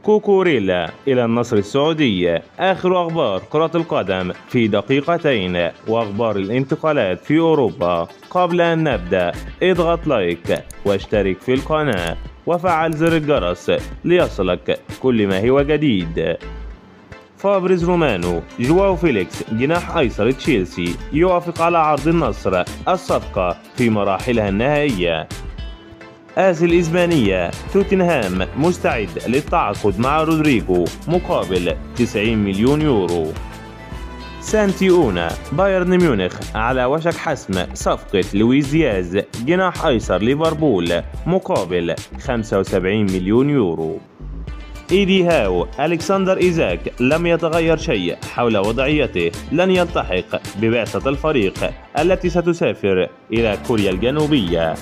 كوكوريلا إلى النصر السعودي. آخر أخبار كرة القدم في دقيقتين وأخبار الانتقالات في أوروبا. قبل أن نبدأ اضغط لايك واشترك في القناة وفعل زر الجرس ليصلك كل ما هو جديد. فابريز رومانو. جواو فيليكس جناح أيسر تشيلسي يوافق على عرض النصر. الصفقة في مراحلها النهائية. آسي الإسبانية. توتنهام مستعد للتعاقد مع رودريجو مقابل 90 مليون يورو. سانتيونا. بايرن ميونخ على وشك حسم صفقة لويس دياز جناح أيسر ليفربول مقابل 75 مليون يورو. إيدي هاو. ألكسندر إيزاك لم يتغير شيء حول وضعيته، لن يلتحق ببعثة الفريق التي ستسافر إلى كوريا الجنوبية.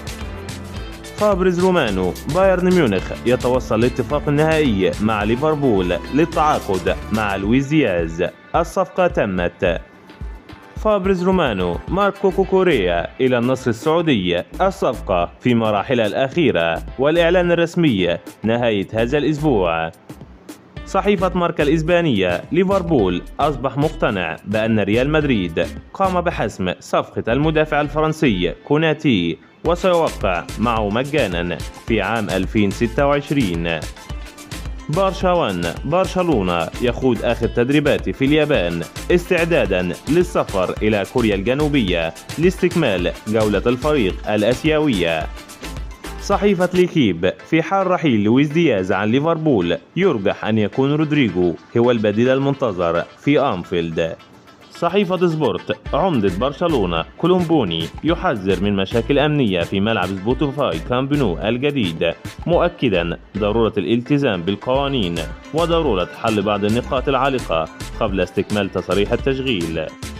فابريز رومانو. بايرن ميونخ يتوصل لاتفاق نهائي مع ليفربول للتعاقد مع لويس دياز. الصفقة تمت. فابريز رومانو. ماركو كوكوريا إلى النصر السعودي. الصفقة في مراحلها الأخيرة والإعلان الرسمي نهاية هذا الأسبوع. صحيفة ماركا الإسبانية. ليفربول أصبح مقتنع بأن ريال مدريد قام بحسم صفقة المدافع الفرنسي كوناتي وسيوقع معه مجانا في عام 2026. برشلونة يخوض آخر تدريباته في اليابان استعدادا للسفر إلى كوريا الجنوبية لاستكمال جولة الفريق الآسيوية. صحيفة ليكيب. في حال رحيل لويس دياز عن ليفربول يرجح أن يكون رودريجو هو البديل المنتظر في أنفيلد. صحيفة سبورت. عمدة برشلونة كولومبوني يحذر من مشاكل أمنية في ملعب سبوتيفاي كامب نو الجديد، مؤكدا ضرورة الالتزام بالقوانين وضرورة حل بعض النقاط العالقة قبل استكمال تصاريح التشغيل.